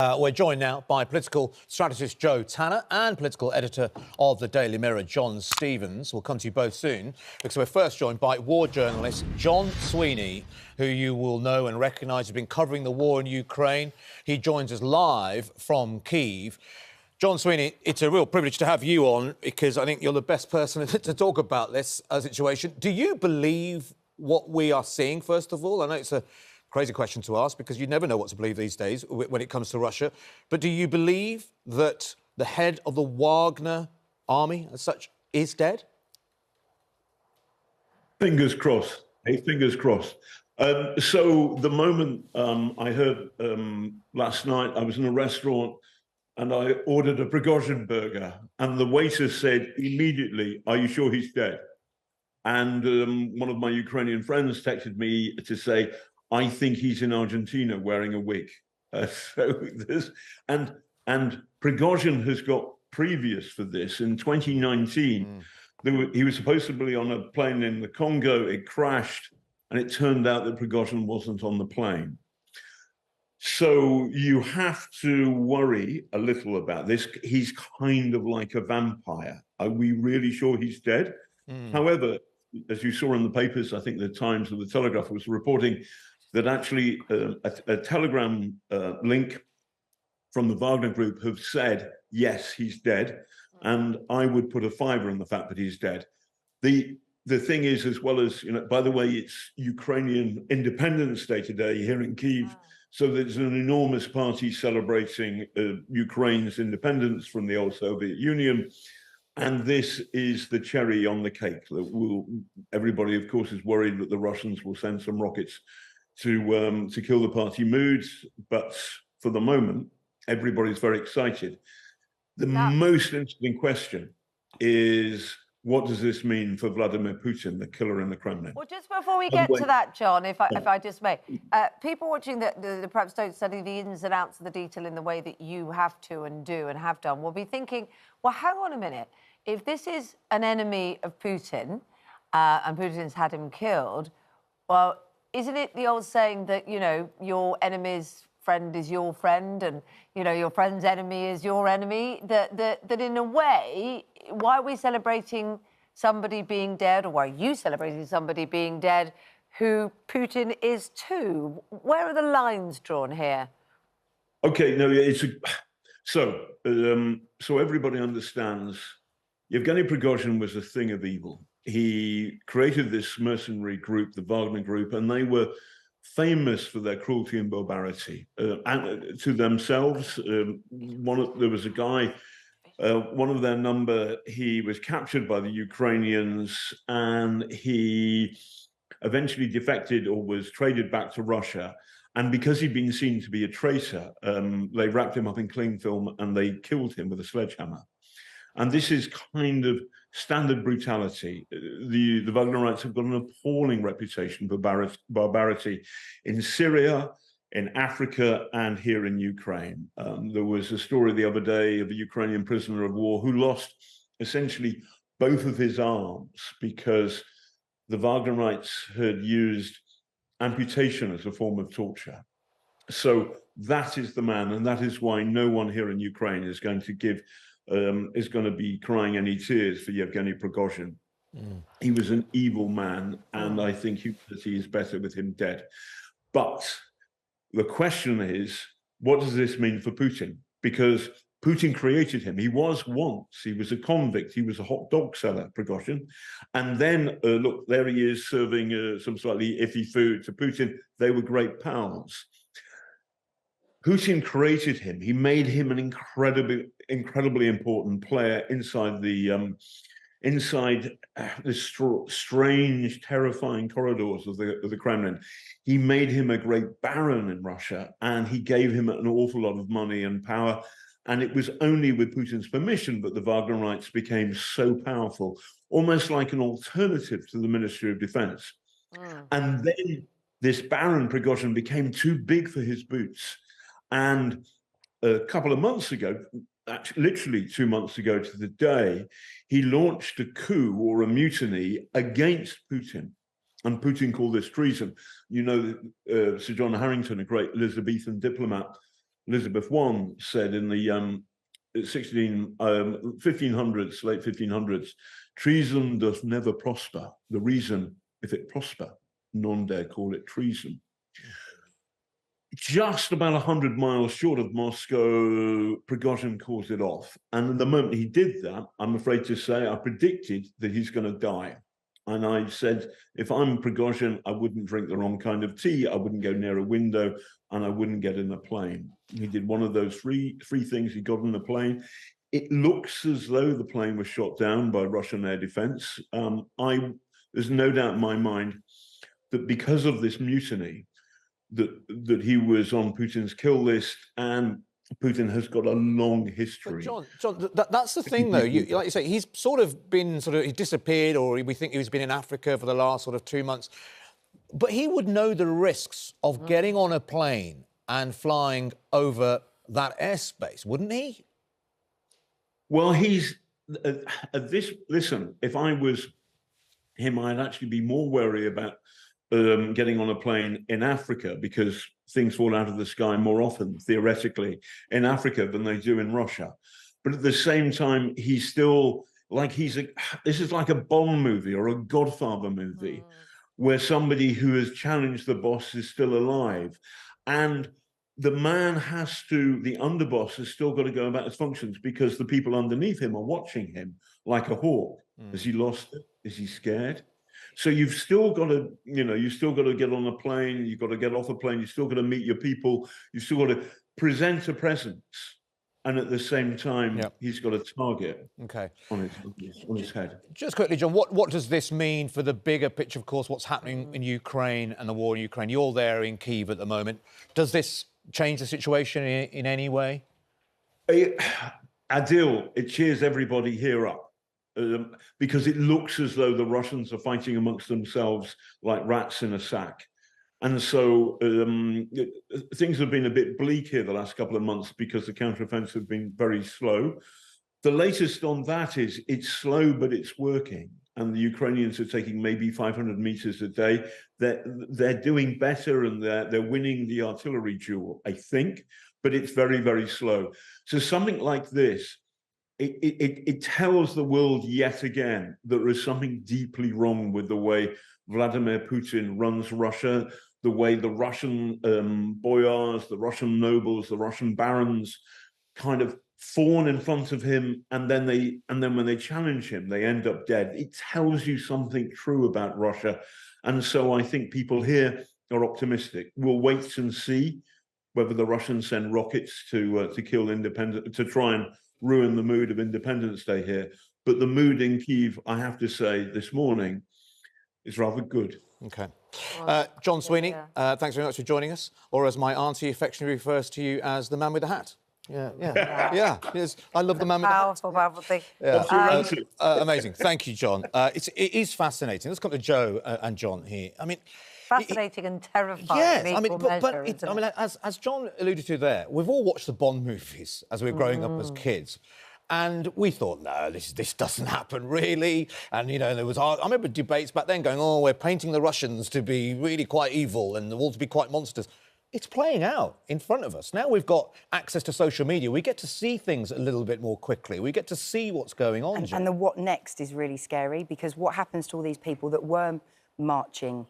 We're joined now by political strategist Joe Tanner and political editor of the Daily Mirror, John Stevens. We'll come to you both soon, because we're first joined by war journalist John Sweeney, who you will know and recognise has been covering the war in Ukraine. He joins us live from Kyiv. John Sweeney, it's a real privilege to have you on, because I think you're the best person to talk about this situation. Do you believe what we are seeing, first of all? I know it's a crazy question to ask, because you never know what to believe these days when it comes to Russia. But do you believe that the head of the Wagner army, as such, is dead? Fingers crossed. Hey, fingers crossed. So the moment I heard last night, I was in a restaurant and I ordered a Prigozhin burger, and the waiter said immediately, "Are you sure he's dead?" And one of my Ukrainian friends texted me to say, "I think he's in Argentina wearing a wig." And Prigozhin has got previous for this. In 2019, he was supposed to be on a plane in the Congo. It crashed, and it turned out that Prigozhin wasn't on the plane. So you have to worry a little about this. He's kind of like a vampire. Are we really sure he's dead? However, as you saw in the papers, I think the Times or the Telegraph was reporting that actually a Telegram link from the Wagner group have said, yes, he's dead. And I would put a fiver on the fact that he's dead. The thing is, as well as, by the way, it's Ukrainian Independence Day today here in Kyiv. So there's an enormous party celebrating Ukraine's independence from the old Soviet Union. And this is the cherry on the cake. Everybody, of course, is worried that the Russians will send some rockets to kill the party moods. But for the moment, everybody's very excited. The most interesting question is, what does this mean for Vladimir Putin, the killer in the Kremlin? Well, just before we get to that, John, if I just may, people watching that perhaps don't study the ins and outs of the detail in the way that you have to and do and have done will be thinking, well, hang on a minute. If this is an enemy of Putin and Putin's had him killed, well, isn't it the old saying that, your enemy's friend is your friend and, your friend's enemy is your enemy? That in a way, why are we celebrating somebody being dead, or why are you celebrating somebody being dead who Putin is too? Where are the lines drawn here? Okay, no, so everybody understands Yevgeny Prigozhin was a thing of evil. He created this mercenary group, the Wagner group, and they were famous for their cruelty and barbarity and to themselves. There was a guy, one of their number, he was captured by the Ukrainians, and he eventually defected or was traded back to Russia. And because he'd been seen to be a traitor, they wrapped him up in cling film and they killed him with a sledgehammer. And this is kind of standard brutality. The Wagnerites have got an appalling reputation for barbarity in Syria, in Africa, and here in Ukraine. There was a story the other day of a Ukrainian prisoner of war who lost essentially both of his arms because the Wagnerites had used amputation as a form of torture. So that is the man, and that is why no one here in Ukraine is going to be crying any tears for Yevgeny Prigozhin. He was an evil man, and I think humanity is better with him dead. But the question is, what does this mean for Putin? Because Putin created him. He was a convict. He was a hot dog seller, Prigozhin. And then, look, there he is serving some slightly iffy food to Putin. They were great pals. Putin created him. He made him an incredibly important player inside the strange, terrifying corridors of the Kremlin. He made him a great baron in Russia, and he gave him an awful lot of money and power. And it was only with Putin's permission that the Wagnerites became so powerful, almost like an alternative to the Ministry of Defense. And then this Baron Prigozhin became too big for his boots. And a couple of months ago, actually literally 2 months ago to the day, he launched a coup or a mutiny against Putin. And Putin called this treason. Sir John Harrington, a great Elizabethan diplomat, Elizabeth I said in the 1500s, late 1500s, treason doth never prosper. The reason, if it prosper, none dare call it treason. Just about 100 miles short of Moscow, Prigozhin calls it off. And the moment he did that, I'm afraid to say, I predicted that he's going to die. And I said, if I'm Prigozhin, I wouldn't drink the wrong kind of tea, I wouldn't go near a window, and I wouldn't get in a plane. He did one of those three things. He got in the plane. It looks as though the plane was shot down by Russian air defense. There's no doubt in my mind that because of this mutiny, that he was on Putin's kill list, and Putin has got a long history. But John, that's the thing, though. Like you say, he's he disappeared, or we think he's been in Africa for the last sort of 2 months. But he would know the risks of getting on a plane and flying over that airspace, wouldn't he? Well, listen, if I was him, I'd actually be more wary about getting on a plane in Africa, because things fall out of the sky more often, theoretically, in Africa than they do in Russia. But at the same time, he's still like this is like a Bond movie or a Godfather movie, where somebody who has challenged the boss is still alive. And the man the underboss has still got to go about his functions, because the people underneath him are watching him like a hawk. Has he lost it? Is he scared? So you've still got to, you've still got to get on a plane, you've got to get off a plane, you've still got to meet your people, you've still got to present a presence. And at the same time, he's got a target on his head. Just quickly, John, what does this mean for the bigger picture, of course, what's happening in Ukraine and the war in Ukraine? You're there in Kyiv at the moment. Does this change the situation in any way? Adil, it cheers everybody here up. Because it looks as though the Russians are fighting amongst themselves like rats in a sack. And so things have been a bit bleak here the last couple of months because the counteroffensive have been very slow. The latest on that is it's slow, but it's working. And the Ukrainians are taking maybe 500 meters a day. They're doing better, and they're winning the artillery duel, I think, but it's very, very slow. So something like this, it tells the world yet again that there is something deeply wrong with the way Vladimir Putin runs Russia, the way the Russian boyars, the Russian nobles, the Russian barons kind of fawn in front of him, and then when they challenge him, they end up dead. It tells you something true about Russia. And so I think people here are optimistic. We'll wait and see whether the Russians send rockets to kill to try and ruin the mood of Independence Day here. But the mood in Kyiv, I have to say, this morning is rather good. OK. John Sweeney, thanks very much for joining us. Or as my auntie affectionately refers to you as the man with the hat. Yeah. Yes, I love the man with the hat. Powerful thing. Yeah. Amazing. Thank you, John. It is fascinating. Let's come to Joe and John here. I mean, fascinating and terrifying. Yes, in equal measure, as John alluded to there, we've all watched the Bond movies as we were growing up as kids. And we thought, no, this doesn't happen, really. And, there was... I remember debates back then going, we're painting the Russians to be really quite evil and the world to be quite monsters. It's playing out in front of us. Now we've got access to social media. We get to see things a little bit more quickly. We get to see what's going on. And the what next is really scary, because what happens to all these people that were marching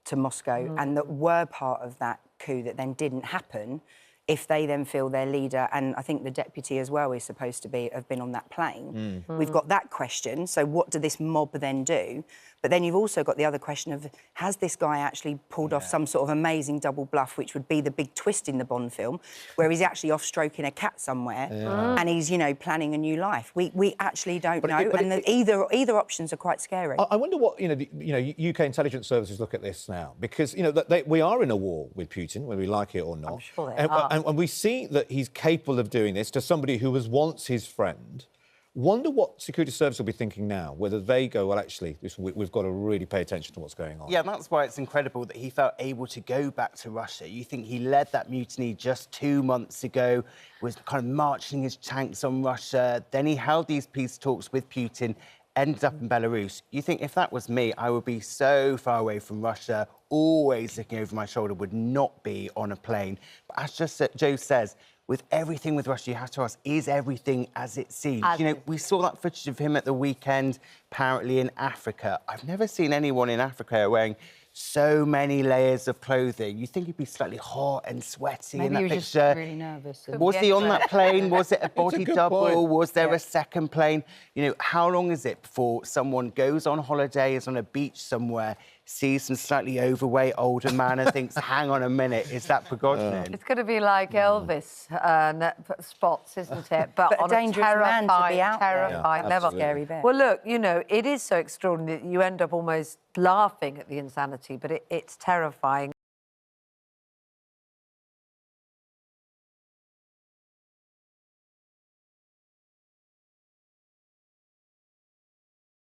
to Moscow and that were part of that coup that then didn't happen, if they then feel their leader, and I think the deputy as well is supposed to have been on that plane. We've got that question, so what do this mob then do? But then you've also got the other question of, has this guy actually pulled off some sort of amazing double bluff, which would be the big twist in the Bond film, where he's actually off stroking a cat somewhere and he's, planning a new life? We actually don't know, either options are quite scary. I wonder what, UK intelligence services look at this now, because, we are in a war with Putin, whether we like it or not. I'm sure they are. And we see that he's capable of doing this to somebody who was once his friend. Wonder what security service will be thinking now, whether they go, well, actually, we've got to really pay attention to what's going on. Yeah, that's why it's incredible that he felt able to go back to Russia. You think he led that mutiny just 2 months ago, was kind of marching his tanks on Russia, then he held these peace talks with Putin, ended up in Belarus. You think if that was me, I would be so far away from Russia, always looking over my shoulder, would not be on a plane. But as just Joe says, with everything with Russia, you have to ask, is everything as it seems? We saw that footage of him at the weekend, apparently in Africa. I've never seen anyone in Africa wearing so many layers of clothing. You think he'd be slightly hot and sweaty in that picture. Maybe he was just really nervous. Was he on that plane? Was it a body double? Point. Was there a second plane? How long is it before someone goes on holiday, is on a beach somewhere, sees some slightly overweight older man and thinks, hang on a minute, is that Prigozhin? It's going to be like Elvis spots, isn't it? But on a dangerous man to be out there. terrifying level. Scary bit. Well, look, it is so extraordinary that you end up almost laughing at the insanity, but it's terrifying.